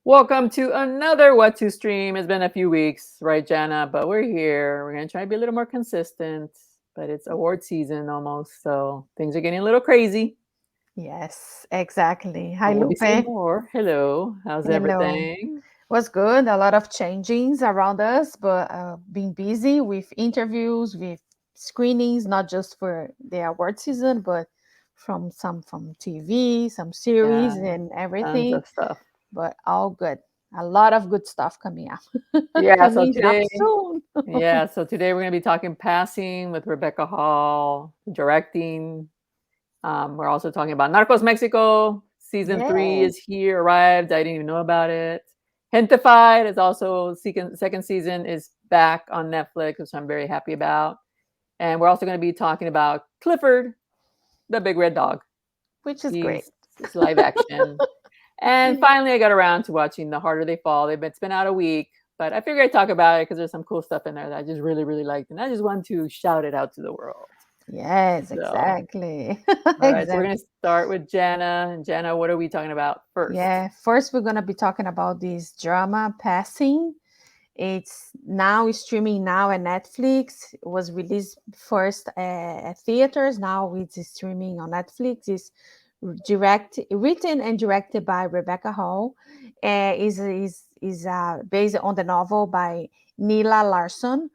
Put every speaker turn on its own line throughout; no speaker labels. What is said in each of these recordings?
Welcome to another What to Stream. It's been a few weeks, right, Jana? But we're here. We're going to try to be a little more consistent. But it's award season almost, so things are getting a little crazy.
Yes, exactly. Hi,
And we'll be seeing
Lupe.
more. Hello. How's
Hello.
everything?
Was good. A lot of changings around us, but being busy with interviews, with screenings, not just for the award season, but from TV, some
Yeah,
series, and
tons
everything.
of stuff.
But all good. A lot of good stuff coming up.
Yeah, so
Coming up
today,
soon.
yeah, so today we're going to be talking passing with Rebecca Hall, directing. We're also talking about Narcos Mexico. Season 3
Yay.
is here, arrived. I didn't even know about it. Hentified is also second season is back on Netflix, which I'm very happy about. And we're also going to be talking about Clifford, the big red dog.
Which is great.
It's live action. And finally, I got around to watching The Harder They Fall. It's been out a week, but I figured I'd talk about it because there's some cool stuff in there that I just really, really liked. And I just want to shout it out to the world.
Yes,
So,
exactly.
all right, so we're
Exactly.
going to start with Jana. And Jana, what are we talking about first?
Yeah, first we're gonna be talking about this drama Passing. It's now streaming now at Netflix. It was released first at theaters. Now it's streaming on Netflix. It's written and directed by Rebecca Hall. Is based on the novel by Nila Larson,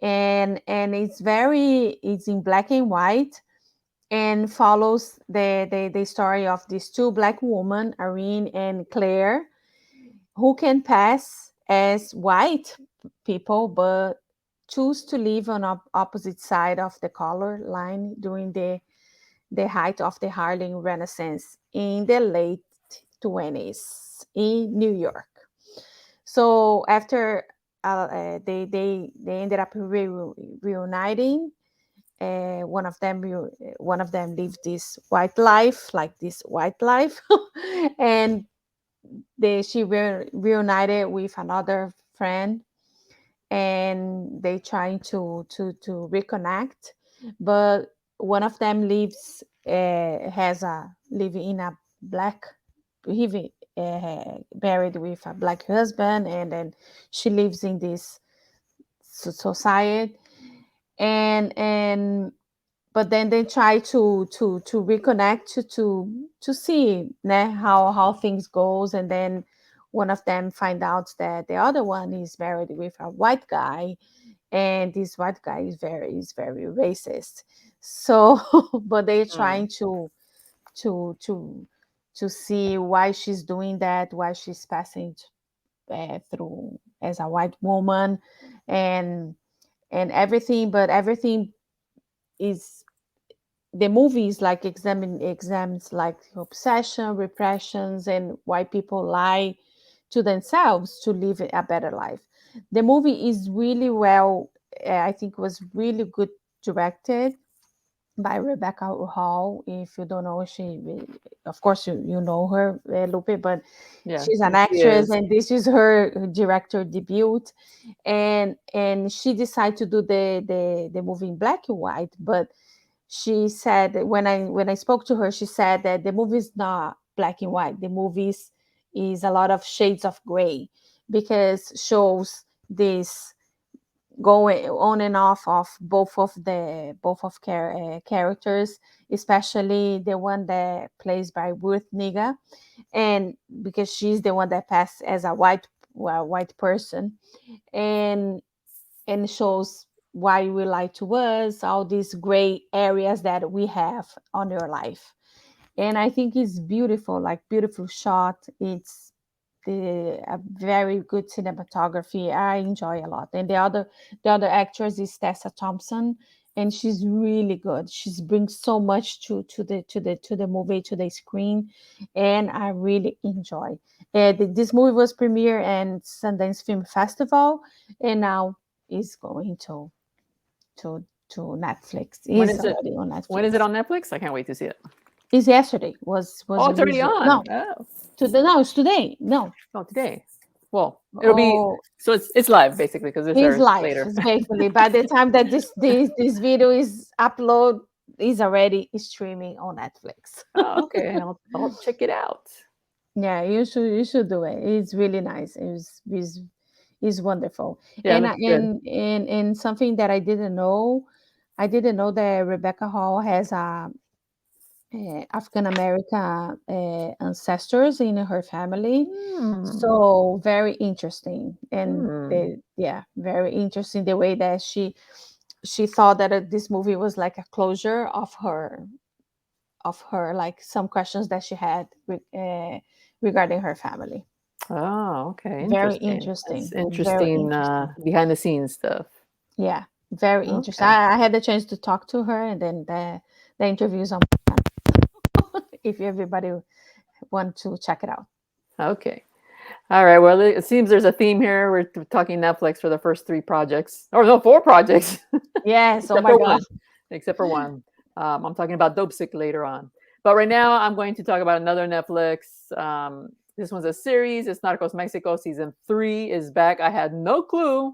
and it's in black and white and follows the story of these two black women, Irene and Claire, who can pass as white people but choose to live on opposite side of the color line during the height of the Harlem Renaissance in the late 20s in New York. So after they ended up reuniting, one of them lived this white life, like this white life, and she reunited with another friend, and they trying to reconnect, but one of them has a living in a black he married with a black husband, and then she lives in this society, and but then they try to reconnect to see how things goes, and then one of them find out that the other one is married with a white guy, and this white guy is very racist. So but they're
Hmm.
trying to to to see why she's doing that, why she's passing through as a white woman, and everything, but everything is the movies like examines like obsession, repressions, and why people lie to themselves to live a better life. The movie is really well, I think, was really good directed by Rebecca Hall. If you don't know, of course, you know her, Lupe, but
Yeah,
she's an
she
actress,
is.
and this is her director debut, and she decided to do the movie in black and white, but she said that when I spoke to her, she said that the movie is not black and white. The movies is a lot of shades of gray because shows this going on and off of both of characters, especially the one that plays by Ruth Negga, and because she's the one that passed as a white person, and shows why we lie to us, all these gray areas that we have on your life. And I think it's beautiful, like beautiful shot. It's a very good cinematography. I enjoy a lot. And the other actress is Tessa Thompson, and she's really good. She brings so much to the movie, to the screen, and I really enjoy. This movie was premiere and Sundance Film Festival, and now is going to to Netflix.
When
Is
is it?
already on
When is it
Netflix.
on Netflix? I can't wait to see it.
Is yesterday was
Oh, it's already
released.
on.
No,
Oh,
no, it's today. No,
oh, today. Well, it'll be
oh,
so it's live basically because this
his
airs
life
later.
is basically by the time that this video is upload is already streaming on Netflix.
Oh, okay. I'll check it out.
Yeah, you should do it. It's really nice. It's wonderful.
Yeah, it
And
looks good.
and something that I didn't know that Rebecca Hall has African American ancestors in her family.
Hmm.
So very interesting, and
Hmm.
yeah, very interesting the way that she thought that this movie was like a closure of her like some questions that she had regarding her family.
Oh, okay.
Very
Interesting. That's
interesting. Very
interesting
interesting.
behind the scenes stuff.
Yeah, very interesting.
Okay.
I had the chance to talk to her, and then the interviews on if everybody want to check it out.
Okay. All right. Well, it seems there's a theme here. We're talking Netflix for the first three projects, or no, four projects,
Yes. Oh
except
my
for
god.
one. Except for one. I'm talking about Dopesick later on. But right now, I'm going to talk about another Netflix. This one's a series. It's Narcos Mexico. Season 3 is back. I had no clue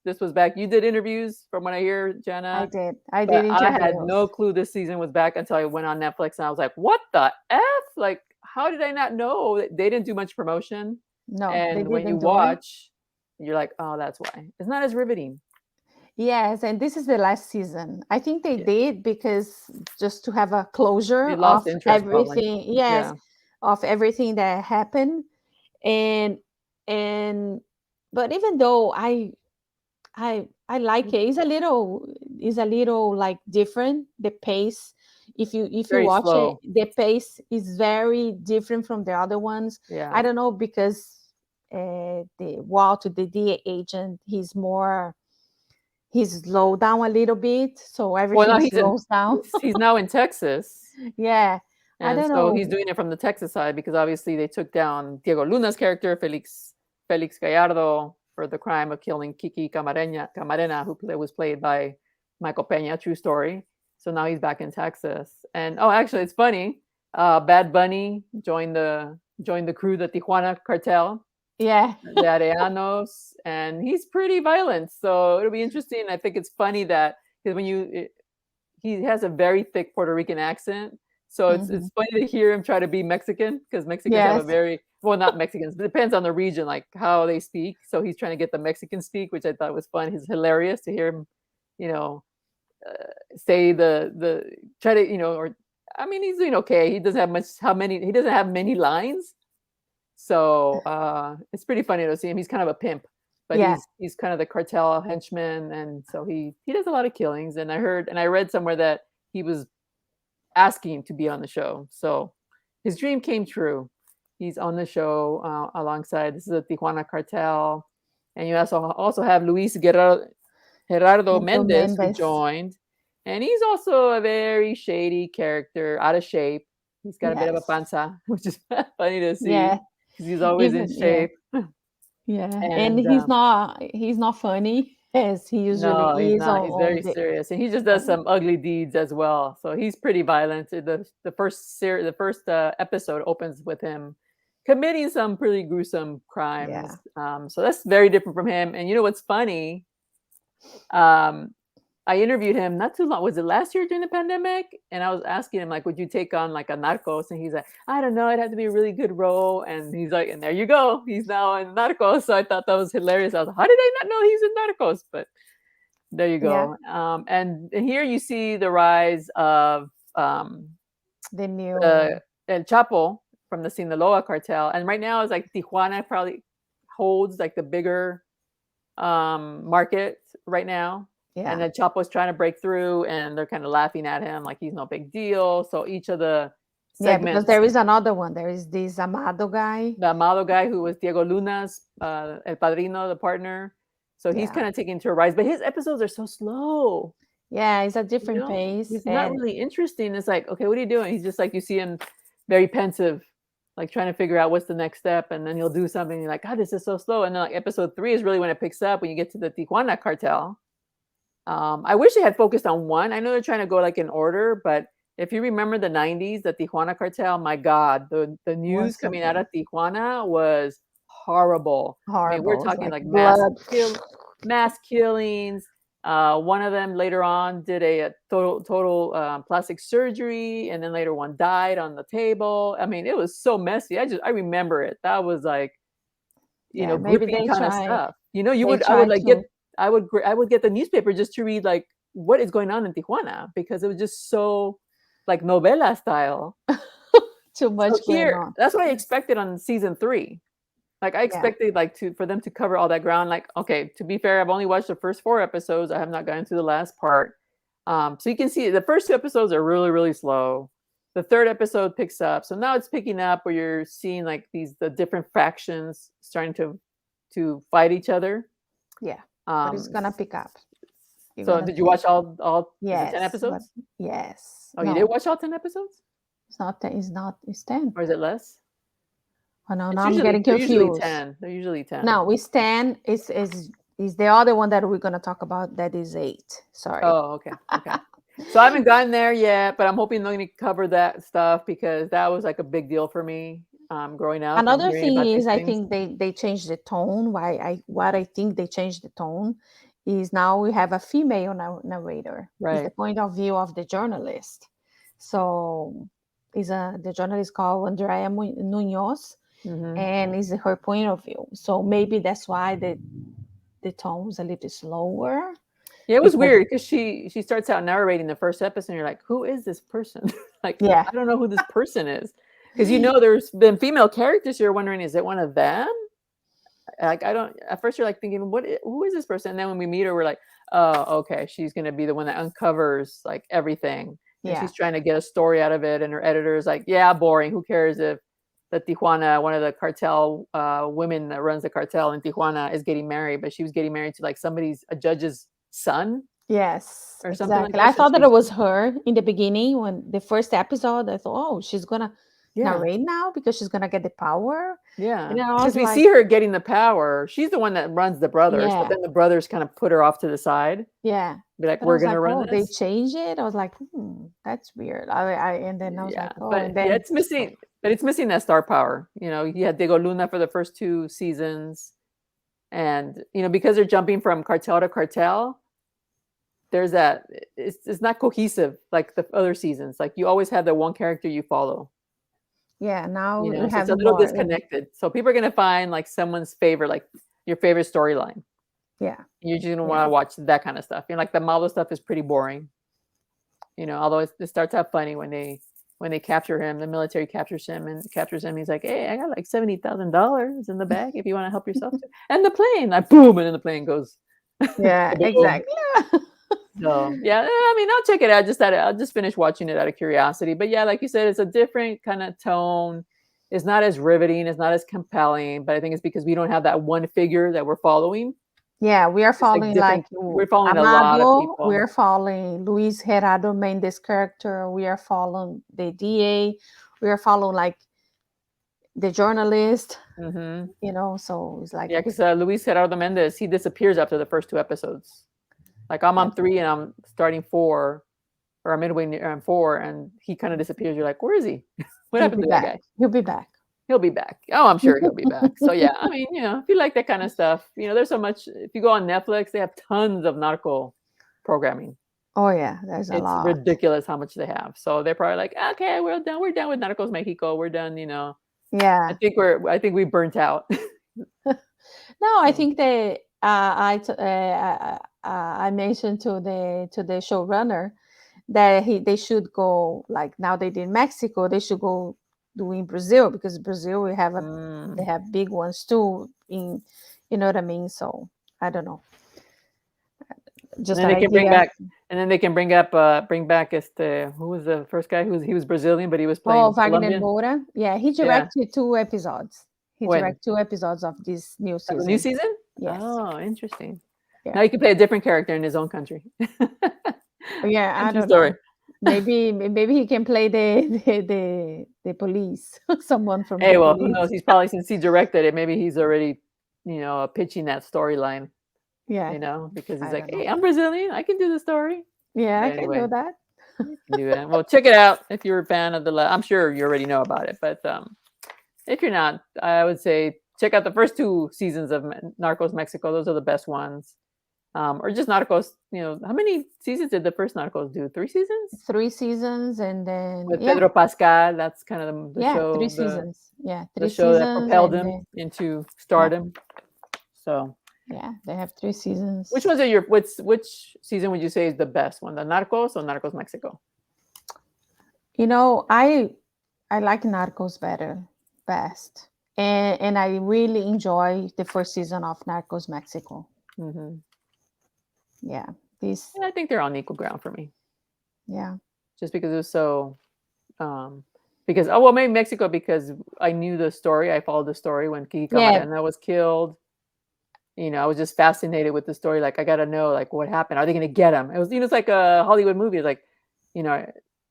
this was back. You did interviews from what I hear,
I
Jana,
did. I did
but I had
interviews.
no clue this season was back until I went on Netflix and I was like, what the F? Like, how did I not know? They didn't do much promotion.
No, they
And when you
didn't do it.
watch, you're like, oh, that's why. It's not as riveting.
Yes, and this is the last season. I think they
Yeah.
did because just to have a closure
They
of
lost interest probably.
everything. Yes,
Yeah.
of everything that happened, and and but even though I like it, it's a little like different. The pace, if you
Very
watch it,
slow.
the pace is very different from the other ones. I
Yeah.
don't know because the Walt, the DA agent, he's slowed down a little bit, so
Well,
everything
now he's in
slows down.
he's now in Texas.
Yeah, I
And
don't
so he's
know.
doing it from the Texas side because obviously they took down Diego Luna's character, Felix Gallardo, for the crime of killing Kiki Camarena, who was played by Michael Pena, true story. So now he's back in Texas. And oh, actually, it's funny. Bad Bunny joined the crew, the Tijuana cartel,
Yeah,
the Areanos, and he's pretty violent. So it'll be interesting. I think it's funny that because he has a very thick Puerto Rican accent. So
hmm,
it's funny to hear him try to be Mexican because Mexicans have a
yes,
very well, not Mexicans, but it depends on the region, like how they speak. So he's trying to get the Mexican speak, which I thought was fun. He's hilarious to hear him, you know, say the try to or I mean he's doing okay. He doesn't have much. He doesn't have many lines, so it's pretty funny to see him. He's kind of a pimp, but
yeah.
he's kind of the cartel henchman, and so he does a lot of killings. And I read somewhere that he was asking to be on the show, so his dream came true. He's on the show alongside. This is a Tijuana cartel, and you also have Gerardo
Mental
Mendez who
Mendes.
joined, and he's also a very shady character, out of shape. He's got a bit of a
Yes.
panza, which is funny to see
Yeah.
because he's always in
Even yeah.
shape.
Yeah. And
And
he's not funny as he
no,
usually
he's
is
not. He's very
on the
serious, and he just does
on
some ugly deeds as well. So he's pretty violent. The first episode opens with him committing some pretty gruesome
yeah.
crimes. So that's very different from him. And you know what's funny? Um, I interviewed him not too long. Was it last year during the pandemic? And I was asking him like, would you take on like a Narcos? And he's like, I don't know. It'd have to be a really good role. And he's like, and there you go. He's now in Narcos. So I thought that was hilarious. I was like, how did I not know he's in Narcos? But there you
Yeah.
go. And here you see the rise of
The
the
new
El Chapo from the Sinaloa cartel. And right now it's like Tijuana probably holds like the bigger market right now. And
yeah.
then Chapo's trying to break through, and they're kind of laughing at him like he's no big deal. So each of the
Yeah, because
segments,
there is another one. There is this Amado guy.
the Amado guy who was Diego Luna's El Padrino, the partner. So he's
Yeah.
kind of taking to a rise, but his episodes are so slow.
Yeah, it's a
You
different
know,
pace.
he's not
And
really interesting. It's like, okay, what are you doing? He's just like you see him very pensive, like trying to figure out what's the next step, and then he'll do something. And you're like, God, this is so slow. And then like episode 3 is really when it picks up when you get to the Tijuana cartel. I wish they had focused on one. I know they're trying to go like in order, but if you remember the 90s, the Tijuana cartel, my God, the news
was
coming out of Tijuana was horrible. I mean, we're
horrible. It's
talking
like
like
blood.
mass killings, One of them later on did a total plastic surgery, and then later one died on the table. I mean, it was so messy. I remember it. That was like,
Yeah, maybe
gripping kind of stuff.
they
I would
try
like
to
I would get the newspaper just to read like what is going on in Tijuana, because it was just so like novela style.
too
So
much going
here,
on.
that's what I expected on season 3. Like I
Yeah.
expected like for them to cover all that ground. Like, okay, to be fair, I've only watched the first 4 episodes. I have not gotten to the last part. So you can see the first 2 episodes are really, really slow. The 3rd episode picks up. So now it's picking up where you're seeing like the different factions starting to fight each other.
Yeah. But it's
Um,
gonna pick up. You're
so
gonna
did you
see.
watch all is it 10
Yes, but
episodes?
yes.
Oh, you did
No,
watch all 10 episodes?
it's not 10. It's not. It's 10.
Or is it less?
Oh no,
It's
now I'm
usually
getting
they're usually
confused.
10. They're usually 10.
No, it's 10. Is the other one that we're gonna talk about that is 8. Sorry.
Oh, okay. Okay. So I haven't gotten there yet, but I'm hoping they're going to cover that stuff because that was like a big deal for me growing up and
Another
hearing
thing
about
is
these
I
things.
think they changed the tone. What I think they changed the tone is now we have a female narrator. It's the
Right.
point of view of the journalist. So the journalist called Andrea Munoz,
Hmm.
and is her point of view. So maybe that's why the tone was a little slower
Yeah, it was
because
weird because she starts out narrating the first episode and you're like, who is this person? Like,
yeah,
I don't know who this person is. Because there's been female characters, you're wondering, is it one of them? Like, I don't, at first you're like thinking, who is this person? And then when we meet her, we're like, oh, okay, she's going to be the one that uncovers like everything. And
yeah,
she's trying to get a story out of it. And her editor is like, yeah, boring. Who cares if the Tijuana, one of the cartel women that runs the cartel in Tijuana is getting married, but she was getting married to like a judge's son
yes,
or something like
exactly.
that.
I
So
thought that
she's,
it was her in the beginning when the first episode. I thought, oh, she's gonna
yeah,
narrate now because she's gonna get the power.
yeah.
And then I was
Because we
like,
see her getting the power. She's the one that runs the brothers, but
yeah,
then the brothers kind of put her off to the side,
yeah.
be like,
But I
we're
was
going
like,
to run
oh, they
this.
changed it. I was like, that's weird. And then I was
Yeah,
like, oh,
but
and
yeah,
then
it's missing. But it's missing that star power. You had Diego Luna for the first 2 seasons, and because they're jumping from cartel to cartel, there's that. It's not cohesive like the other seasons. Like you always have the one character you follow.
yeah, now we
So
have
it's a little
more.
disconnected. So people are gonna find like someone's favorite, like your favorite storyline.
Yeah,
You're just gonna
yeah,
want to watch that kind of stuff. Like the Marvel stuff is pretty boring. Although it starts out funny when they capture him, the military captures him and captures him. He's like, "Hey, I got like $70,000 in the bag if you want to help yourself." And the plane, like boom, and then the plane goes.
yeah,
Boom.
exactly.
So yeah, I mean, I'll check it out. I'll just finish watching it out of curiosity. But yeah, like you said, it's a different kind of tone. It's not as riveting. It's not as compelling. But I think it's because we don't have that one figure that we're following.
Yeah, we are
It's like
following
different.
like
We're following a lot of
Amado. We
people.
are following Luis Gerardo Mendes character. We are following the DA. We are following like the journalist.
Hmm.
So it's like
Yeah, because Luis Gerardo Mendez, he disappears after the first 2 episodes. Like I'm on
that's
3 and I'm starting 4, or I'm midway on 4, and he kind of disappears. You're like, where is he? What
he'll
happened
be
to that
back.
guy?
He'll be back.
He'll be back. Oh, I'm sure he'll be back. So yeah, I mean, if you like that kind of stuff, there's so much. If you go on Netflix, they have tons of narco programming.
Oh yeah, there's a
It's
lot.
ridiculous how much they have. So they're probably like, okay, we're done. We're done with Narcos Mexico. We're done.
Yeah.
I think we burnt out.
No, I
So,
think I mentioned to the showrunner that they should go like now they did Mexico, they should go doing Brazil because Brazil they
mm.
have big ones too in you know what I mean. So I don't know,
And
just
then
an
they can bring
idea.
back, bring back who was the first guy he was Brazilian, but he was
Oh,
playing
Wagner
Colombian.
Moura, yeah, he
Yeah.
directed 2 episodes. He
When?
directed 2 episodes of this new
The new
season.
season?
Yes,
Oh, interesting. Now
yeah.
he can play a different character in his own country.
Oh, yeah, I
Interesting
don't
story.
know. Maybe he can play the police, someone from
Hey,
the
well, who
police.
knows? He's probably, since he directed it, maybe he's already, pitching that storyline,
Yeah,
because he's
I
like,
don't know.
hey, I'm Brazilian. I can do the story.
Yeah,
But
I can do
anyway,
that.
you can do that. Well, check it out if you're a fan of I'm sure you already know about it, but if you're not, I would say check out the first 2 seasons of Narcos Mexico. Those are the best ones. or just Narcos. How many seasons did the first Narcos do? 3 seasons
3 seasons, and then
with Pedro Pascal. That's kind of the
yeah, three
show,
seasons. Yeah,
the
three
show that
seasons,
propelled
and
him
then
into
yeah,
stardom. So,
they have 3 seasons.
which ones are which season would you say is the best one? The Narcos or Narcos Mexico?
I like Narcos best, and I really enjoy the first season of Narcos Mexico.
Hmm.
Yeah, this
And I think they're on equal ground for me,
yeah
just because it was so. Um, because oh well, maybe Mexico because I knew the story. I followed the story when Kiki
yeah
Camarena was killed. I was just fascinated with the story. Like, I got to know, like, what happened. Are they going to get him? It was, it's like a Hollywood movie. It's like, you know,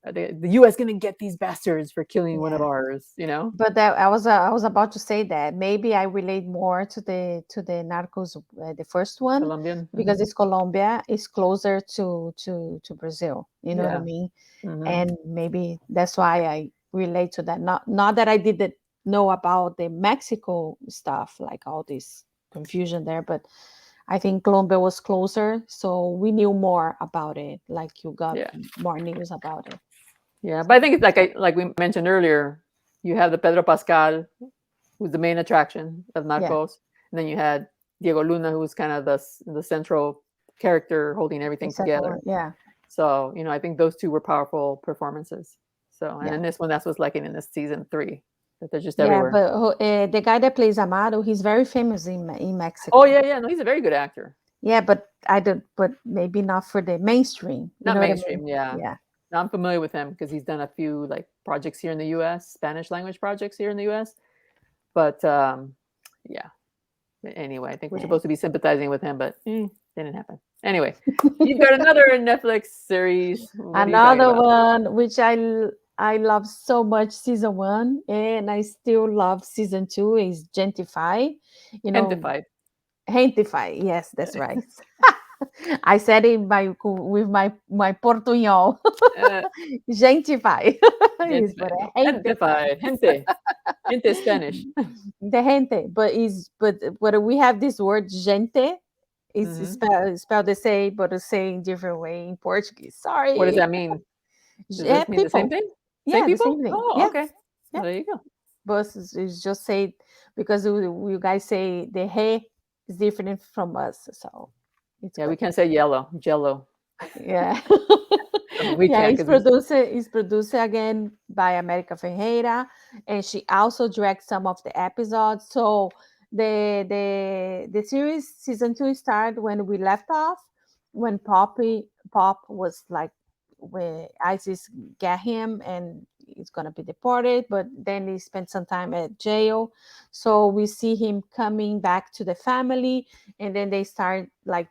the U.S. going to get these bastards for killing one of
yeah.
ours.
But that I was about to say that maybe I relate more to the Narcos, the first one,
Colombian.
because it's Colombia, is closer to Brazil. You know what I
Yeah.
mean?
Hmm.
And maybe that's why I relate to that. Not that I didn't know about the Mexico stuff, like all this confusion there, but I think Colombia was closer, so we knew more about it. Like you got
Yeah.
more news about it.
Yeah. But I think it's like we mentioned earlier. You have the Pedro Pascal, who's the main attraction of
Yeah,
Narcos, and then you had Diego Luna, who was kind of the central character holding
the
everything
second
together.
one. Yeah,
So, I think those two were powerful performances. So, and
yeah.
in this one, that's what's like in this season 3, that they're just
Yeah,
everywhere.
but the guy that plays Amado, he's very famous in
Oh,
Mexico.
yeah, yeah. No, he's a very good actor.
Yeah, but I don't. But maybe not for the mainstream. You
Not
know what I mean?
mainstream, yeah.
Yeah,
No, I'm familiar with him because he's done a few like projects here in the US, Spanish language projects here in the US. But yeah. Anyway, I think we're
yeah.
supposed to be sympathizing with him, but didn't happen. Anyway, you've got another Netflix series. What are you talking
Another
about?
one which I love so much, season one, and I still love season two, is Gentify. You know,
Entified.
Gentify. Yes, that's right. I said it with my portuñol.
Uh,
Gentify. Is but
Entified.
Gentify.
Entified. Gente. Gente Spanish.
The gente, but we have this word gente. It's
Hmm.
spelled the same, but the same different way in Portuguese.
What does
Sorry.
that mean? Does this mean the same
People.
thing? Same
Yeah, the
people?
same thing.
Oh,
Yeah,
okay.
yeah.
Well, there you go.
But it's just say, because you guys say the hey is different from us, so it's
Yeah,
good.
we can't say yellow, jello.
Yeah.
We
Yeah,
can't because we.
it's produced again by America Ferreira, and she also directs some of the episodes. So the series season two started when we left off, when Pop was like, where ISIS get him and he's gonna be deported, but then he spent some time at jail. So we see him coming back to the family, and then they start like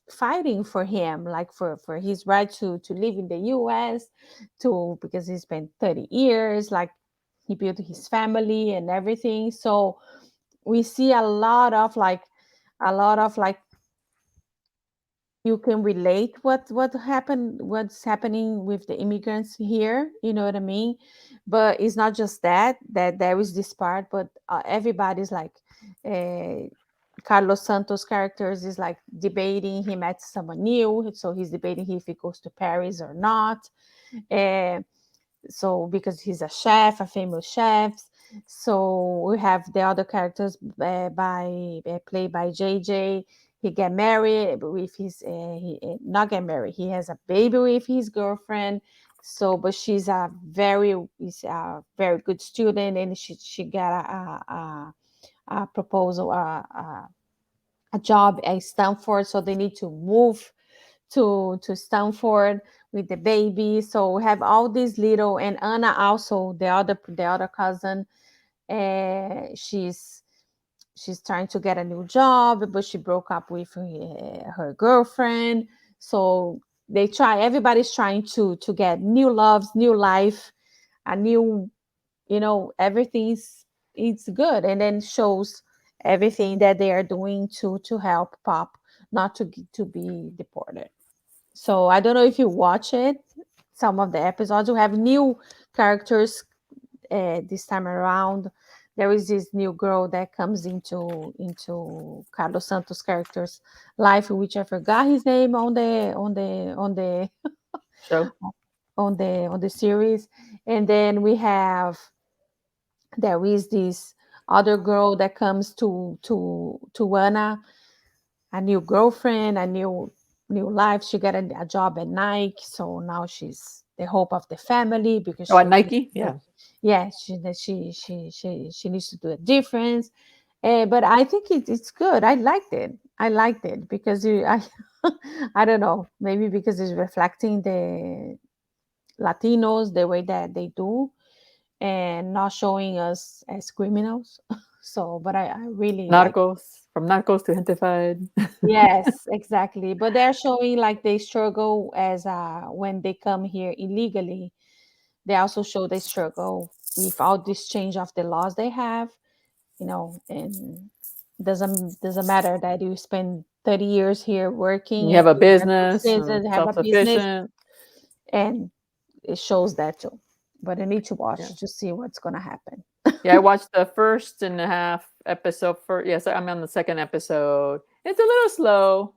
fighting for him, like for his right to live in the US, to because he spent 30 years, like he built his family and everything. So we see a lot of like you can relate what's happening with the immigrants here, you know what I mean? But it's not just that there is this part, but everybody's like, uh, Carlos Santos characters is like debating. He met someone new, so he's debating if he goes to Paris or not. Uh, so because he's a chef, a famous chef. So we have the other characters played by JJ. He get married with his not get married. He has a baby with his girlfriend. So, but she's a very good student, and she got a proposal, a job at Stanford, so they need to move to Stanford with the baby. So we have all these little, and Anna also, the other cousin, she's trying to get a new job, but she broke up with her girlfriend. So everybody's trying to get new loves, new life, a new, everything's it's good, and then shows everything that they are doing to help Pop not to be deported. So I don't know if you watch it. Some of the episodes, you have new characters this time around. there is this new girl that comes into Carlos Santos' character's life, which I forgot his name
Show.
on the series. And then we have, there is this other girl that comes to Anna, a new girlfriend, a new life. She got a job at Nike, so now she's the hope of the family because
Oh,
she
at
needs
Nike.
to,
Yeah.
yeah, she needs to do a difference. But I think it's good. I liked it because I I don't know, maybe because it's reflecting the Latinos the way that they do, and not showing us as criminals. So, but I really like.
Narcos. From Narcos to Gentefied.
Yes, exactly. But they're showing like they struggle as when they come here illegally. They also show they struggle with all this change of the laws they have, and doesn't matter that you spend 30 years here working
You
and
have a
you have no
business,
citizen, have
self
a business,
sufficient.
and it shows that too. But I need to
Yeah.
watch to see what's gonna happen.
Yeah, I watched the first and a half episode for yes, I'm on the second episode. It's a little slow.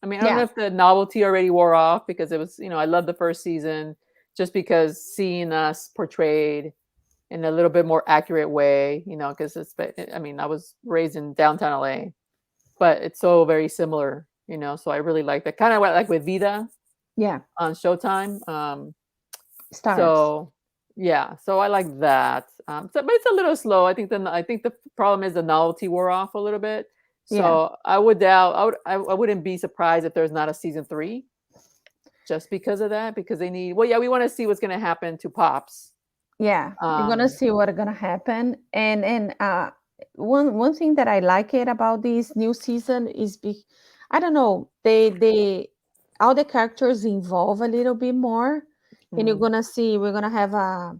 I mean, I don't know
Yeah,
if the novelty already wore off because it was, I love the first season just because seeing us portrayed in a little bit more accurate way, because I mean, I was raised in downtown LA, but it's so very similar, so I really like that. Kind of like with Vida
yeah,
on Showtime.
stars.
So yeah, so I like that. But it's a little slow. I think the problem is the novelty wore off a little bit.
Yeah,
So I would doubt. I wouldn't be surprised if there's not a season three, just because of that. Because they need. Well, yeah, we want to see what's going to happen to Pops.
yeah. You're gonna
Um,
see what's gonna happen, and one thing that I like it about this new season is I don't know, they all the characters involve a little bit more, and you're
mm,
gonna see we're gonna have a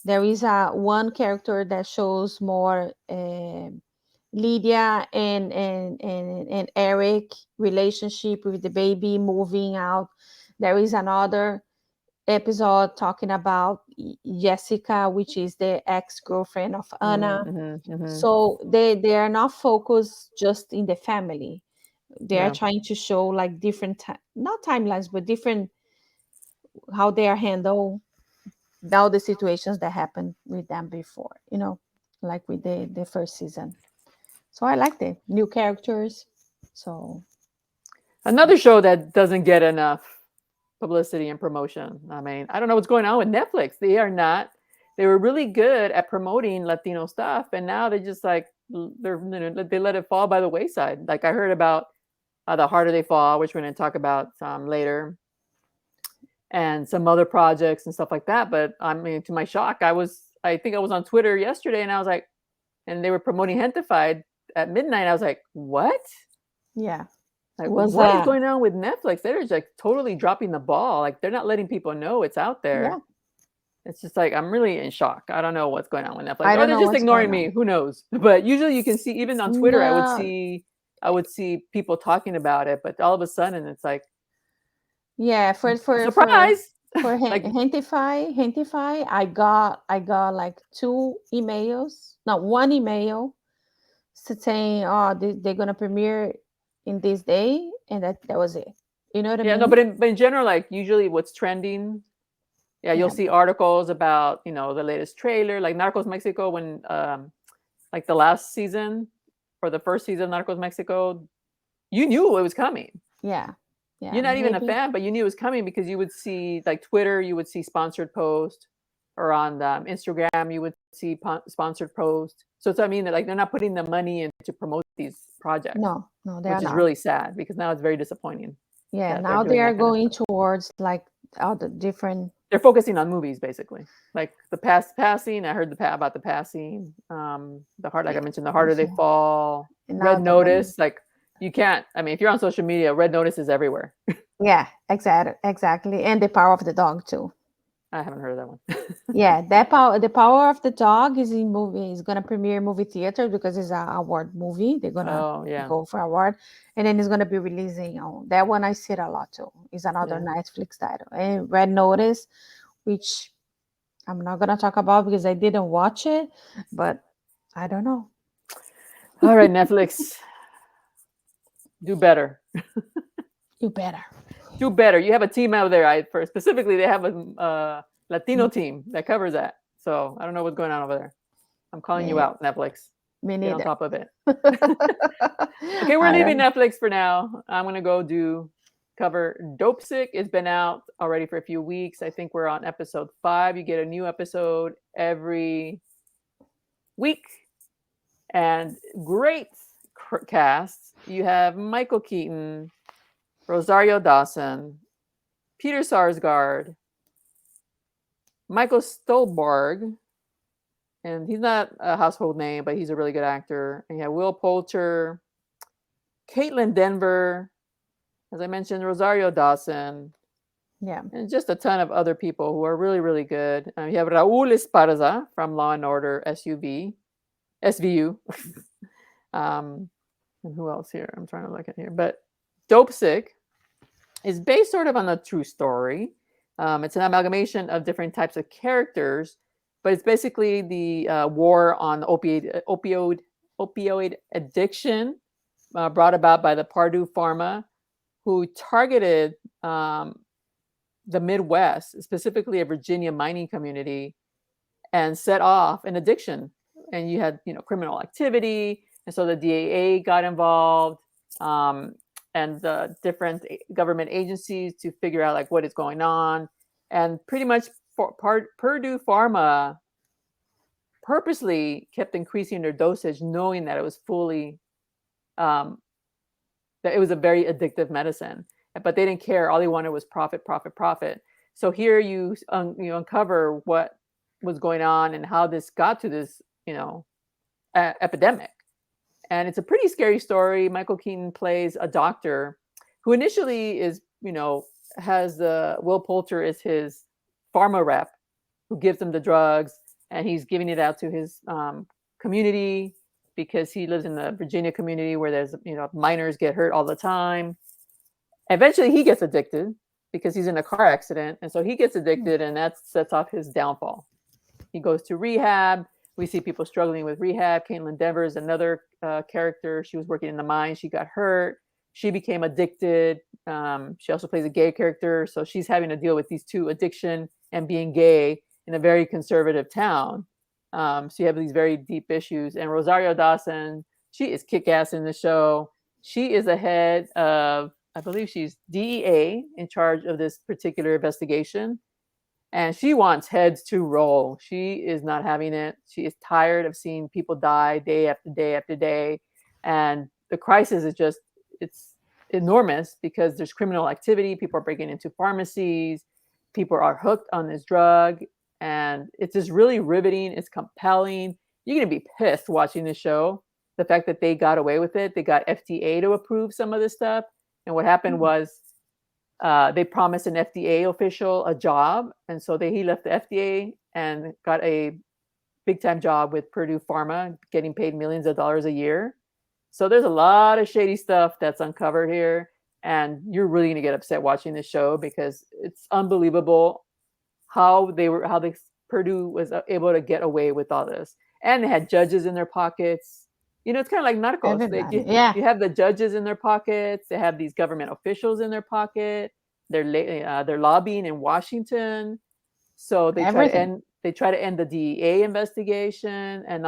there is a one character that shows more Lydia and Eric relationship with the baby moving out. There is another episode talking about Jessica, which is the ex-girlfriend of Anna.
mm-hmm.
So they are not focused just in the family. They are
Yeah.
trying to show like different not timelines, but different how they are handled all the situations that happened with them before, like with the first season. So I like the new characters. So
Another show that doesn't get enough publicity and promotion. I mean, I don't know what's going on with Netflix. They are not. They were really good at promoting Latino stuff, and now they just like they let it fall by the wayside. Like I heard about The Harder They Fall, which we're going to talk about later, and some other projects and stuff like that. But I mean, to my shock, I think I was on Twitter yesterday, and I was like, and they were promoting Hentified at midnight. I was like, what?
yeah, it
Like,
was
what is going on with Netflix? They're just like totally dropping the ball. Like, they're not letting people know it's out
yeah.
there. It's just like I'm really in shock. I don't know what's going on with Netflix,
I
or
don't
they're
know
just
what's
ignoring
going
me.
on.
Who knows? But usually, you can see even on Twitter,
No,
I would see people talking about it. But all of a sudden, it's like
yeah,
surprise.
for
Like,
Hentify, I got like two emails, not one email saying, oh, they're gonna premiere in this day, and that was it. You know what I
yeah, no,
mean?
but in general, like usually what's trending, yeah, you'll
Yeah,
see articles about the latest trailer, like Narcos Mexico when like the last season or the first season of Narcos Mexico, you knew it was coming.
yeah, yeah.
You're not even a
Maybe.
fan, but you knew it was coming because you would see like Twitter, you would see sponsored post, or on Instagram, you would see sponsored post. So it's I mean that like they're not putting the money in to promote these projects,
No, no, they are
which is
not.
really sad because now it's very disappointing
Yeah,
that they're
now they
doing
are
that kind of
going
stuff.
towards like all the different.
They're focusing on movies basically, like the passing. I heard about the passing. The hard, like I
Yeah,
mentioned, the harder they
yeah.
fall.
And now
Red
they're gonna.
Notice, like you can't. I mean, if you're on social media, Red Notice is everywhere.
Yeah, exactly, and the power of the dog too.
I haven't heard of that one.
Yeah, the power of the dog is in movie. Is gonna premiere movie theater because it's a award movie. They're gonna
Oh yeah,
go for award, and then it's gonna be releasing on that one. I see it a lot too. Is another
yeah.
Netflix title, and Red Notice, which I'm not gonna talk about because I didn't watch it, but I don't know.
All right, Netflix, do better.
You better.
Do better. You have a team out there. For specifically, they have a Latino team that covers that. So I don't know what's going on over there. I'm calling you
Me,
out, Netflix.
me
Get on
neither.
top of it. Okay, we're
I
leaving
don't.
Netflix for now. I'm gonna go cover Dopesick. It's been out already for a few weeks. I think we're on episode 5. You get a new episode every week, and great cast. You have Michael Keaton, Rosario Dawson, Peter Sarsgaard, Michael Stolberg, and he's not a household name, but he's a really good actor. And you have Will Poulter, Caitlin Denver, as I mentioned, Rosario Dawson,
Yeah.
and just a ton of other people who are really, really good. You have Raul Esparza from Law and Order SVU. And who else here? I'm trying to look at here. But Dopesick is based sort of on a true story. It's an amalgamation of different types of characters, but it's basically the war on opioid addiction brought about by the Purdue Pharma, who targeted the Midwest, specifically a Virginia mining community, and set off an addiction. And you had, criminal activity, and so the DAA got involved, and the different government agencies to figure out like what is going on. And pretty much Purdue Pharma purposely kept increasing their dosage, knowing that it was that it was a very addictive medicine, but they didn't care. All they wanted was profit, profit, profit. So here you uncover what was going on and how this got to this, epidemic. And it's a pretty scary story. Michael Keaton plays a doctor who initially is, has Will Poulter is his pharma rep who gives him the drugs, and he's giving it out to his community because he lives in the Virginia community where there's, minors get hurt all the time. Eventually he gets addicted because he's in a car accident. And so he gets addicted, and that sets off his downfall. He goes to rehab. We see people struggling with rehab. Caitlin Denver is another character. She was working in the mine. She got hurt. She became addicted. She also plays a gay character. So she's having to deal with these two, addiction and being gay, in a very conservative town. So you have these very deep issues. And Rosario Dawson, she is kick-ass in the show. She is the head of, I believe she's DEA, in charge of this particular investigation. And she wants heads to roll. She is not having it. She is tired of seeing people die day after day after day. And the crisis is it's enormous because there's criminal activity. People are breaking into pharmacies. People are hooked on this drug. And it's just really riveting. It's compelling. You're going to be pissed watching this show. The fact that they got away with it. They got FDA to approve some of this stuff. And what happened was they promised an FDA official a job. And so he left the FDA and got a big-time job with Purdue Pharma, getting paid millions of dollars a year. So there's a lot of shady stuff that's uncovered here. And you're really going to get upset watching this show because it's unbelievable how Purdue was able to get away with all this. And they had judges in their pockets. It's kind of like Narcos.
Yeah.
You have the judges in their pockets. They have these government officials in their pocket. They're lobbying in Washington. So they try to end the DEA investigation. And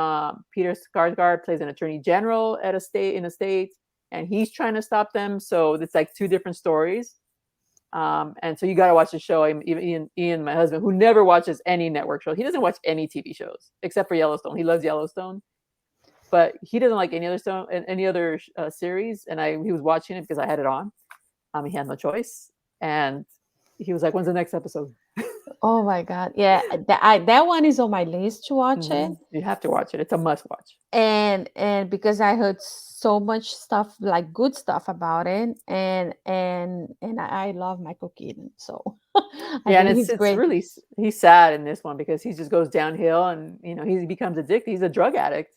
Peter Sarsgaard plays an attorney general in a state, and he's trying to stop them. So it's like two different stories. And so you got to watch the show. Even Ian, my husband, who never watches any network shows, he doesn't watch any TV shows except for Yellowstone. He loves Yellowstone, but he doesn't like any other series. And he was watching it because I had it on. He had no choice, and he was like, "When's the next episode?"
Oh my God. Yeah. That one is on my list to watch it.
You have to watch it. It's a must watch.
And because I heard so much stuff, like good stuff about it, and I love Michael Keaton, so I
Yeah, and
think he's
it's
great.
really, he's sad in this one because he just goes downhill, and he becomes addicted. He's a drug addict,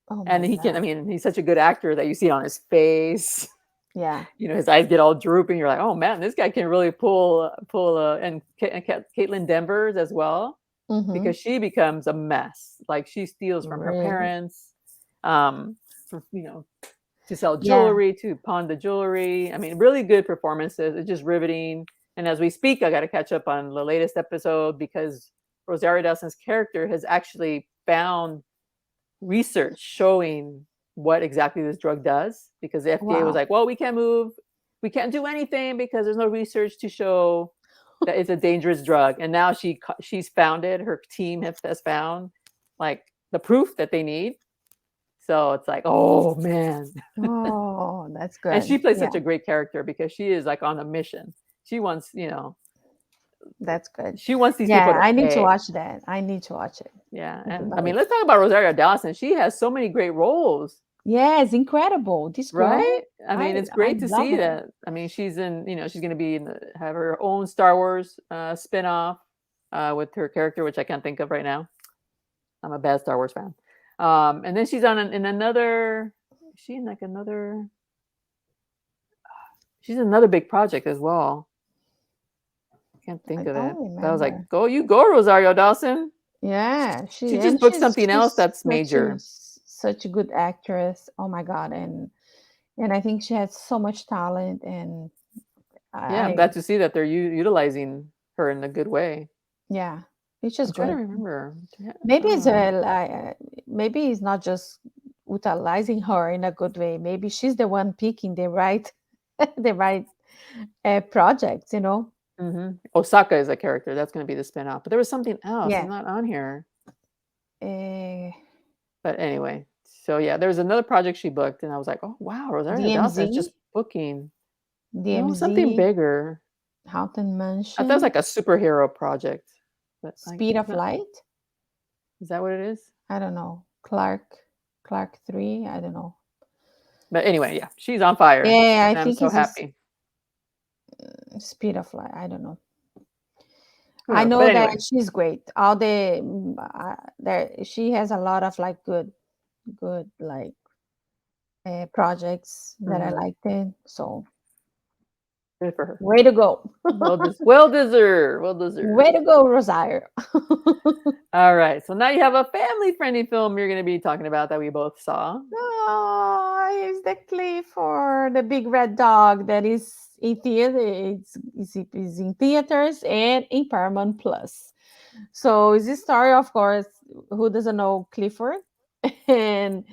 Oh
and
my
he can.
God.
I mean, he's such a good actor that you see it on his face.
Yeah.
His eyes get all drooping. You're like, oh man, this guy can really pull. And Caitlin Denver's as well.
Mm-hmm.
because she becomes a mess. Like she steals from her
Really?
parents, um, for, to sell
Yeah.
jewelry, to pawn the jewelry. I mean, really good performances. It's just riveting. And as we speak, I got to catch up on the latest episode because Rosario Dawson's character has actually found research showing what exactly this drug does, because the FDA was
Wow.
like, well, we can't do anything because there's no research to show that it's a dangerous drug. And now she's found it. Her team has found like the proof that they need. So it's like, oh man.
Oh, that's
And she
good.
plays
Yeah,
such a great character because she is like on a mission. She wants,
that's good.
she wants these people
Yeah,
to
I need to
pay.
watch that. I need to watch it.
Yeah.
I would
And I mean,
like.
let's talk about Rosario Dawson. She has so many great roles.
Yes, incredible. This
Right?
girl,
I mean, it's
I
great to
love
see
her.
that. I mean, she's in, she's going to be have her own Star Wars spin-off with her character, which I can't think of right now. I'm a bad Star Wars fan. And then she's in another, is she in like another, she's in another big project as well. I can't
I
think of it.
don't
But I was like,
remember.
go, Rosario Dawson.
Yeah,
She
she
just
and
booked something else
she's
that's major.
such a good actress. Oh my God, and I think she has so much talent, and
Yeah, I'm
I
glad to see that they're utilizing her in a good way.
yeah, it's
I'm
just
trying to
good.
remember.
Maybe it's maybe it's not just utilizing her in a good way. Maybe she's the one picking the right the right projects.
Osaka is a character. That's going to be the spin-off. But there was something else. It's
Yeah.
not on here.
Uh,
But anyway, so yeah, there was another project she booked, and I was like, oh wow, Rosario Dawson is
DMZ,
just booking. No, something
DMZ,
bigger.
Haunted
I thought it was
Mansion,
like a superhero project. But like,
Speed
it's
of
not.
Light.
Is that what it is?
I don't know. Clark 3. I don't know.
But anyway, yeah, she's on fire,
Yeah, I
and I'm
think
so
it's just
happy.
Speed of Light. I don't know.
Who
I
knows? But
know that
anyway,
she's great. All the there she has a lot of like good like projects that I
hmm
liked it. So
good for her.
way to go.
Well deserved. Well deserved.
Way to go, Rosario.
All right. So now you have a family-friendly film you're going to be talking about that we both saw.
Oh, here's the clip for the big red dog that is in theater. It's in theaters and in Paramount Plus. So it's this story, of course. Who doesn't know Clifford? and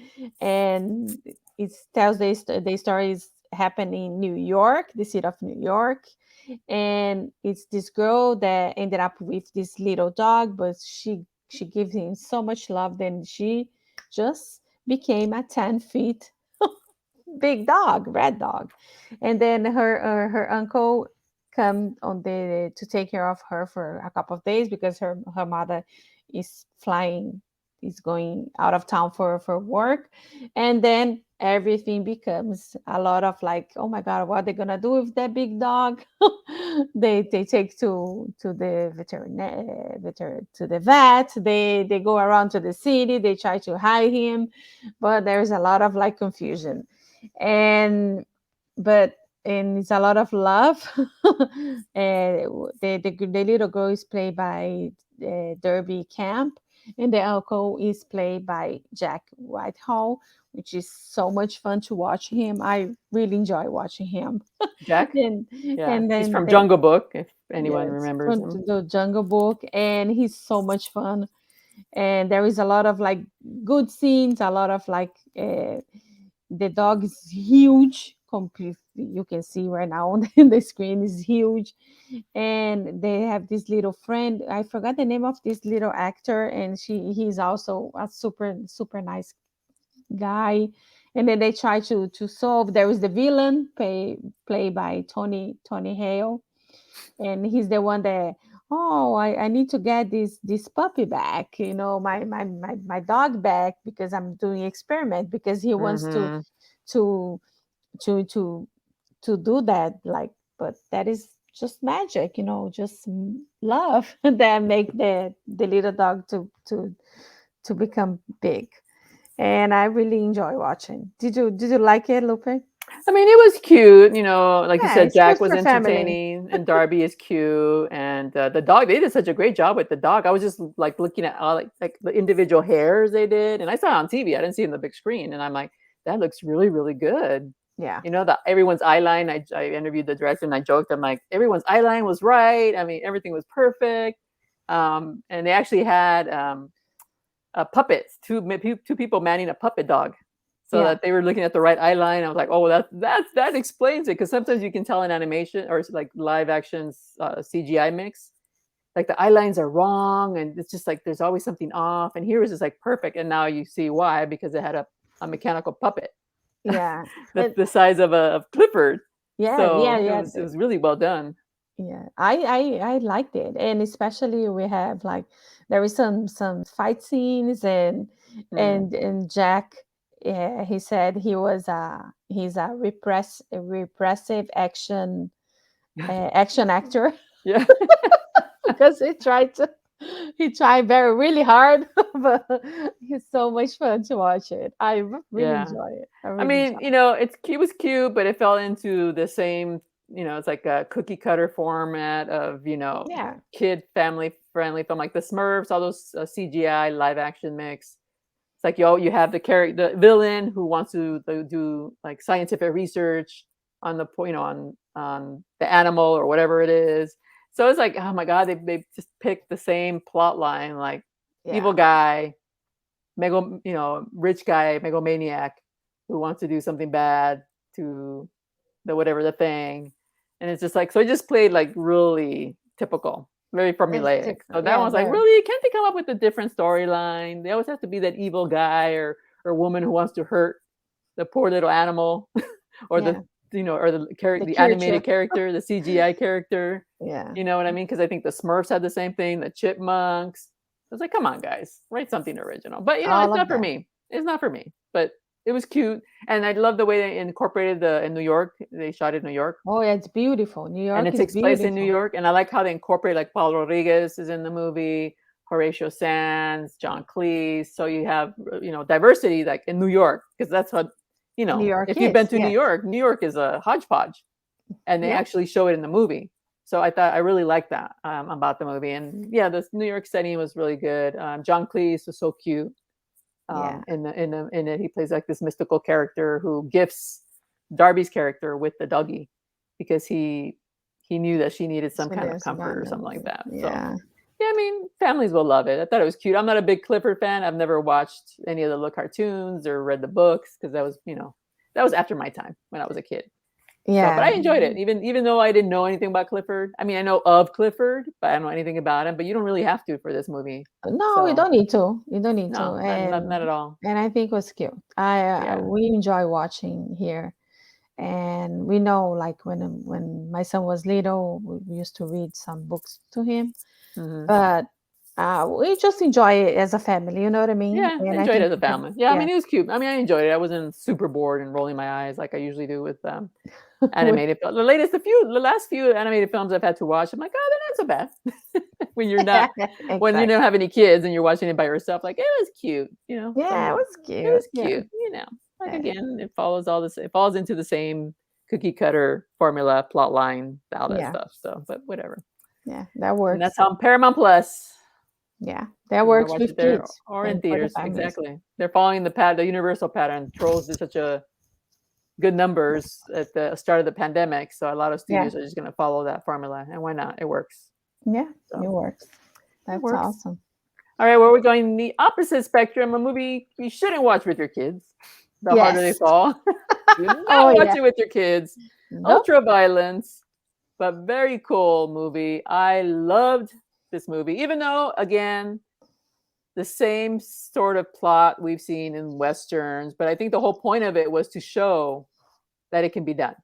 and it tells the story is happening in New York, the city of New York, and it's this girl that ended up with this little dog, but she gives him so much love, then she just became a 10 feet big dog, red dog, and then her uncle come on the to take care of her for a couple of days because her mother is flying is going out of town for work, and then everything becomes a lot of like, oh my God, what are they gonna do with that big dog? They take to the to the vet. They go around to the city, they try to hide him, but there's a lot of like confusion, and but and it's a lot of love. And the little girl is played by Derby Camp, and the uncle is played by Jack Whitehall, which is so much fun to watch him. I really enjoy watching him.
Jack?
and
Yeah.
and
He's
then
from Jungle Book, if anyone
yes,
remembers
from
him.
the Jungle Book, and he's so much fun. And there is a lot of like good scenes, a lot of like the dog is huge. Completely, you can see right now on the screen is huge, and they have this little friend. I forgot the name of this little actor, and he's also a super nice guy. And then they try to solve. There is the villain, played by Tony Hale, and he's the one that, oh, I need to get this puppy back, my dog back, because I'm doing experiment, because he wants
Hmm
to to to to do that, like, but that is just magic, just love that make the little dog to become big. And I really enjoy watching. Did you like it, Lupe?
I mean, it was cute, you know, like you
Yeah,
said,
it's good
Jack was
for family.
entertaining and Darby is cute. And the dog, they did such a great job with the dog. I was just like looking at all like the individual hairs they did. And I saw it on TV. I didn't see it on the big screen. And I'm like, that looks really, really good.
Yeah.
You know, the everyone's eye line. I interviewed the director and I joked, I'm like, everyone's eye line was right. I mean, everything was perfect. And they actually had puppets, two people manning a puppet dog, so
Yeah.
that they were looking at the right eye line. I was like, oh, that explains it, because sometimes you can tell in animation or like live action CGI mix, like the eye lines are wrong, and it's just like there's always something off. And here was just like perfect, and now you see why, because it had a mechanical puppet
Yeah. And
the size of Clifford.
yeah, yeah,
So
yeah.
it was really well done.
Yeah, I liked it, and especially we have like there is some fight scenes,
Mm.
and Jack, yeah, he said he's a repressive action actor
Yeah,
because he tried very really hard, but it's so much fun to watch it. Really
yeah.
enjoy it. I
I
really
mean,
enjoy.
you know, it was cute, but it fell into the same, you know, it's like a cookie cutter format of, you know,
Yeah,
kid family friendly film, like the Smurfs, all those CGI live action mix. It's like you have the villain who wants to do like scientific research on you know, on the animal or whatever it is. So it's like, oh my god, they just picked the same plot line, like evil
yeah,
guy, you know, rich guy, megalomaniac who wants to do something bad to the whatever the thing. And it's just like, so it just played like really typical, very
it's
formulaic. So
different.
that
Yeah,
one's like,
very.
really, can't they come up with a different storyline? They always have to be that evil guy or woman who wants to hurt the poor little animal or
Yeah,
or
the
the
creature.
animated character, the CGI character.
Yeah.
You know what I mean? Because I think the Smurfs had the same thing, the Chipmunks. I was like, come on, guys, write something original. But you know,
All
it's
of
not for
them.
me. It's not for me. But it was cute, and I love the way they incorporated the in New York. They shot it in New York,
Oh, yeah, it's beautiful. New
and
York
it
is
takes place in New
beautiful.
York. And I like how they incorporate, like Paul Rodriguez is in the movie, Horatio Sands, John Cleese. So you have, you know, diversity like in New York, because that's what, you
New
know,
York
if you've been
is,
to
yes.
New York is a hodgepodge, and they
Yeah,
actually show it in the movie. So I thought I really liked that about the movie. And yeah, this New York setting was really good. John Cleese was so cute.
yeah.
In it, he plays like this mystical character who gifts Darby's character with the doggy, because he knew that she needed some
She
kind of
lives
comfort or
around
something like
them.
that. So
Yeah.
yeah, I mean, families will love it. I thought it was cute. I'm not a big Clifford fan. I've never watched any of the little cartoons or read the books, because that was, you know, that was after my time when I was a kid. So, but
Yeah.
I enjoyed it, even though I didn't know anything about Clifford. I mean, I know of Clifford, but I don't know anything about him. But you don't really have to for this movie.
No, you
So
don't need to. You don't need to.
no, not at all.
And I think it was cute.
Yeah.
We enjoy watching here. And we know like when my son was little, we used to read some books to him.
Hmm.
But we just enjoy it as a family, you know what I mean?
Yeah, I
And I
enjoyed it
think
as a family. Yeah, I
yeah.
mean, it was cute. I mean, I enjoyed it. I wasn't super bored and rolling my eyes like I usually do with
We-
animated film. The last few animated films I've had to watch, I'm like, oh, they're not so bad.
yeah,
When you
exactly.
don't have any kids and you're watching it by yourself, like it was cute, you know.
Yeah, it
Somewhat,
was
it was
cute. Yeah.
cute, you know. Like
Yeah.
again, it falls into the same cookie cutter formula, plot line, all that
Yeah.
stuff. So, but whatever.
Yeah, that
And that's
works.
on Paramount Plus.
Yeah, that
You want to
works
watch it
with
there
kids
or in
and for the
theaters.
families.
Exactly. They're following the universal pattern. Trolls did such a good numbers at the start of the pandemic, so a lot of
Yeah,
studios are just going to follow that formula. And why not? It works.
yeah, it
So
works.
it
That's
works.
awesome.
All right, well, we're going the opposite spectrum. A movie you shouldn't watch with your kids. The harder they
Yes.
fall. Do
Oh
not watch
yeah.
it with your kids.
Nope.
Ultra violence, but very cool movie. I loved this movie, even though, again, the same sort of plot we've seen in westerns, but I think the whole point of it was to show that it can be done.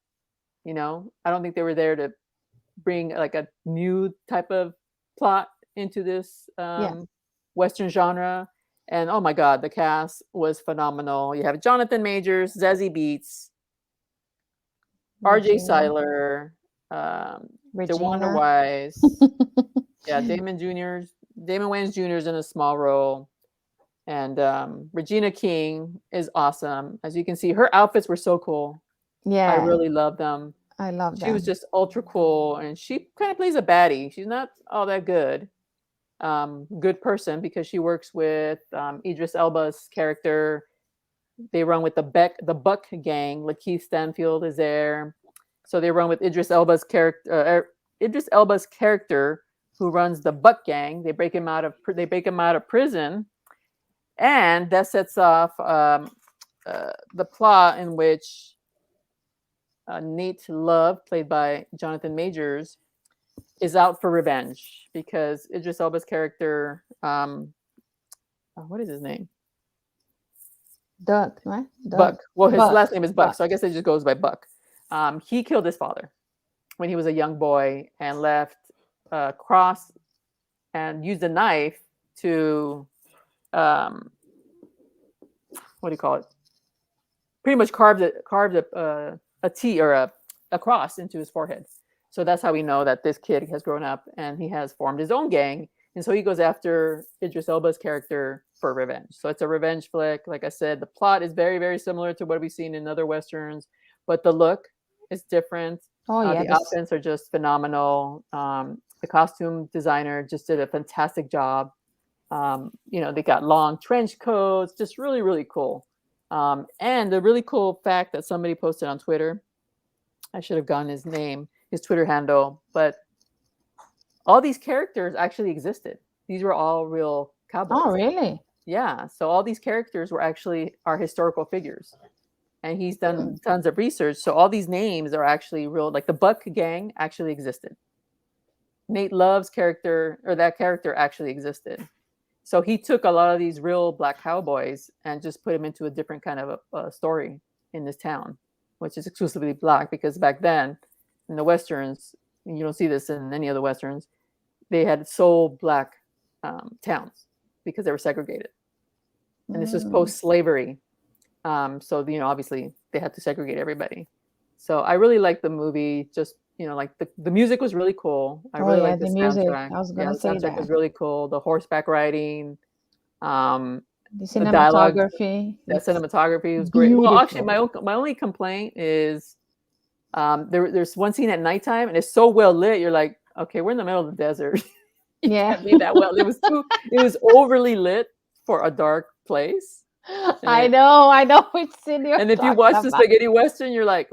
You know, I don't think they were there to bring like a new type of plot into this
Yeah.
western genre. And oh my god, the cast was phenomenal. You have Jonathan Majors, Zazie Beetz, RJ
Regina.
Seiler, DeWanda
Regina.
Wise, yeah, Damon Wayans Jr. is in a small role. And Regina King is awesome. As you can see, her outfits were so cool. I
Yeah,
really love them.
I love
She was
them.
just ultra cool, and she kind of plays a baddie. She's not all that good. Good person because she works with Idris Elba's character. They run with the Buck gang. Lakeith Stanfield is there, so they run with Idris Elba's character. Idris Elba's character, who runs the Buck gang. They break him out of prison, and that sets off the plot in which Nate Love, played by Jonathan Majors, is out for revenge because Idris Elba's character, what is his name?
Doug, right? Doug.
Buck. Well, his
Buck.
last name is Buck,
Buck.
so I guess it just goes by Buck. He killed his father when he was a young boy and left a cross and used a knife to, what do you call it? Pretty much carved a T or a cross into his forehead. So that's how we know that this kid has grown up and he has formed his own gang. And so he goes after Idris Elba's character for revenge. So it's a revenge flick. Like I said, the plot is very, very similar to what we've seen in other Westerns, but the look is different.
Oh yeah,
The outfits are just phenomenal. The costume designer just did a fantastic job. They got long trench coats, just really, really cool. And the really cool fact that somebody posted on Twitter, I should have gotten his Twitter handle, but all these characters actually existed. These were all real cowboys.
Oh really?
Yeah. So all these characters are historical figures. And he's done tons of research. So all these names are actually real, like the Buck gang actually existed. Nate Love's character, or that character actually existed. So he took a lot of these real black cowboys and just put them into a different kind of a story in this town, which is exclusively black, because back then in the Westerns, you don't see this in any of the Westerns, they had sole black towns because they were segregated. And this was post-slavery. So, obviously they had to segregate everybody. So I really liked the movie. Just, like the music was really cool. I really liked the
music.
soundtrack.
I was gonna
the
say
soundtrack
that.
was really cool. The horseback riding,
The
the dialogue,
cinematography.
the cinematography was great. Well, actually,
Beautiful.
my only complaint is there's one scene at nighttime and it's so well lit. You're like, okay, we're in the middle of the desert. It
Yeah.
can't be that well. It was overly lit for a dark place.
I know which scene you're
And if you
talking
watch the
about.
spaghetti western, you're like,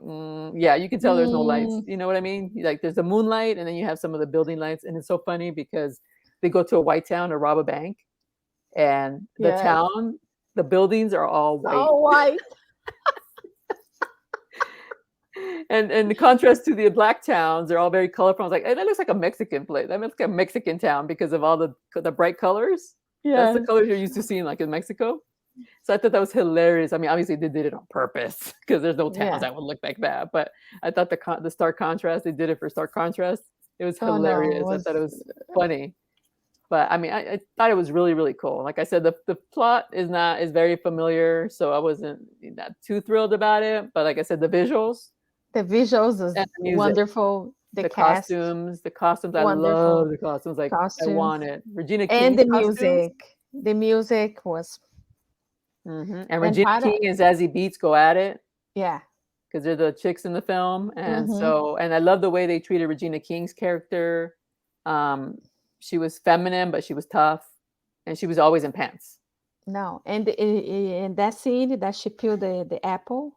yeah, you can tell there's no lights.
Mm.
You know what I mean? Like there's the moonlight, and then you have some of the building lights, and it's so funny because they go to a white town to rob a bank, and the
Yes.
town, the buildings are all white.
All white.
And the contrast to the black towns, they're all very colorful. I was like, hey, that looks like a Mexican place. That looks like a Mexican town because of all the bright colors. That's the
Yes.
colors you're used to seeing, like in Mexico. So I thought that was hilarious. I mean, obviously they did it on purpose because there's no towns
Yeah.
that would look like that. But I thought the stark contrast, they did it for stark contrast. It was
Oh, no,
hilarious. I thought it was funny. But I mean, I thought it was really, really cool. Like I said, the plot is very familiar, so I wasn't not too thrilled about it. But like I said, the visuals
The visuals is
and the music,
wonderful. The cast,
costumes, I
wonderful
love the costumes. Like I
costumes.
want it. Regina
And
King's
the
costumes.
music. The music was
And Regina
part of-
King and Zazie Beetz go at it.
yeah.
Because they're the chicks in the film. And and I love the way they treated Regina King's character. She was feminine, but she was tough. And she was always in pants.
No, and in that scene that she peeled the apple.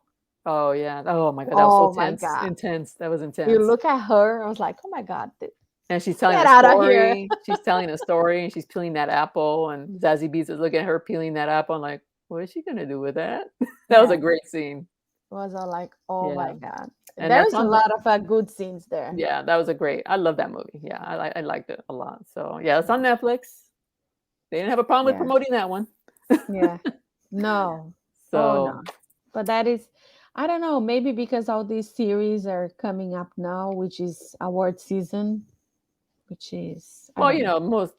Oh, yeah. Oh, my God. That was so tense.
God.
Intense. That was intense.
You look at her, I was like, oh, my God.
And she's telling
Get
a
out of here.
story. She's telling a story, and she's peeling that apple. And Zazie Beetz is looking at her peeling that apple. I'm like, what is she going to do with that? That was a great scene.
It was all like, oh, my
Yeah.
God.
And
There's a lot of good scenes there.
Yeah, that was I love that movie. Yeah, I liked it a lot. So yeah, it's on Netflix. They didn't have a problem with promoting that one.
Yeah. No.
So
Oh, no. But that is, I don't know, maybe because all these series are coming up now, which is award season, which is
well,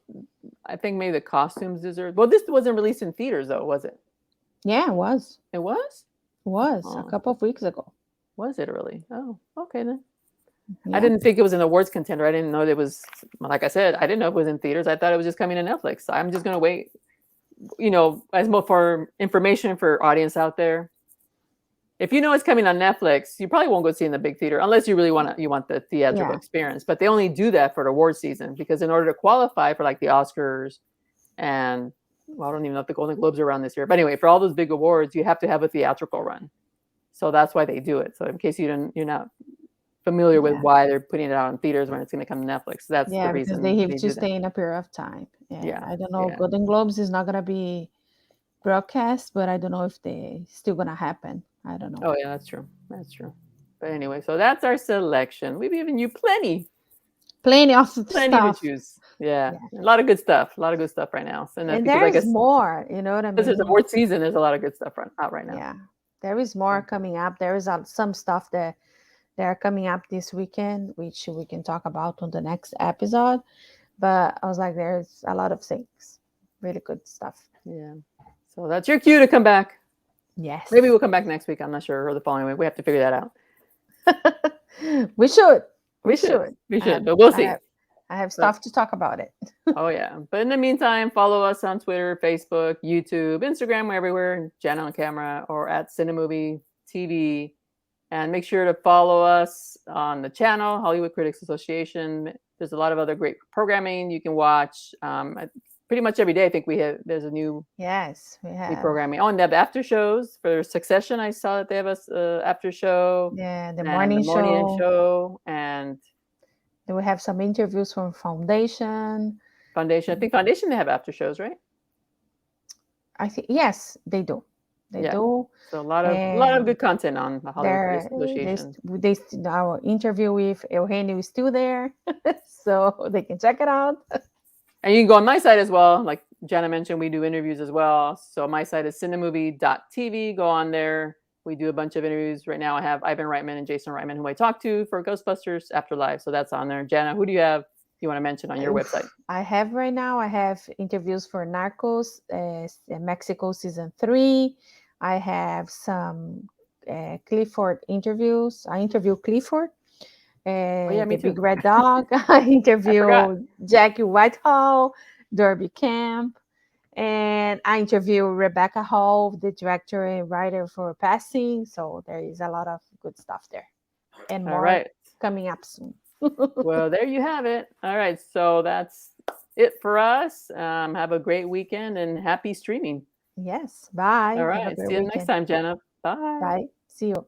I think maybe the costumes deserve. Well, this wasn't released in theaters though, was it?
Yeah, it was.
It was?
It was
Oh.
a couple of weeks ago.
Was it really? Oh, okay then.
Yeah.
I didn't think it was an awards contender. I didn't know it was, like I said, I didn't know it was in theaters. I thought it was just coming to Netflix. So I'm just gonna wait, as more for information for audience out there. if you know it's coming on Netflix, you probably won't go see it in the big theater unless you really want the theatrical
Yeah.
experience. But they only do that for the award season because in order to qualify for like the Oscars and I don't even know if the Golden Globes are around this year. But anyway, for all those big awards, you have to have a theatrical run. So that's why they do it. So in case you're not familiar with why they're putting it out in theaters when it's going to come to Netflix, that's the reason.
Because they have to stay in a period of time. And I don't know. Golden Globes is not going to be broadcast, but I don't know if they still going to happen. I don't know.
Oh yeah, that's true. That's true. But anyway, so that's our selection. We've given you plenty
of
stuff
to
choose. Yeah, a lot of good stuff. A lot of good stuff right now.
And there's more. You know what I mean?
Because there's award season. There's a lot of good stuff out right now.
Yeah, there is more coming up. There is some stuff that are coming up this weekend, which we can talk about on the next episode. But I was like, there's a lot of things, really good stuff.
Yeah. So that's your cue to come back.
Yes.
Maybe we'll come back next week. I'm not sure, or the following week. We have to figure that out.
We should.
We should. But we'll see.
I have stuff to talk about it.
Oh yeah. But in the meantime, follow us on Twitter, Facebook, YouTube, Instagram, we're everywhere. Jana on Camera or at Cinemovie TV. And make sure to follow us on the channel, Hollywood Critics Association. There's a lot of other great programming you can watch. Pretty much every day, I think there's a new
we have
programming. Oh, and they have after shows for Succession. I saw that they have a after show.
Yeah, the morning
show. And
then we have some interviews from Foundation.
I think Foundation, they have after shows, right?
I think, yes, they do. They do.
So a lot of good content on the Hollywood Critics Association.
Our interview with Eugenio is still there, so they can check it out.
And you can go on my site as well. Like Jana mentioned, we do interviews as well. So my site is cinemovie.tv. Go on there. We do a bunch of interviews. Right now I have Ivan Reitman and Jason Reitman, who I talked to for Ghostbusters Afterlife. So that's on there. Jana, who do you have you want to mention on your website?
I have interviews for Narcos, Mexico season 3. I have some Clifford interviews. I interview Clifford. The Big Red Dog. I interview Jackie Whitehall, Derby Camp, and I interview Rebecca Hall, the director and writer for Passing. So there is a lot of good stuff there, and more coming up soon.
Well, there you have it. All right, so that's it for us. Have a great weekend and happy streaming.
Yes. Bye.
All right. See you next time, Jana. Bye.
Bye. See you.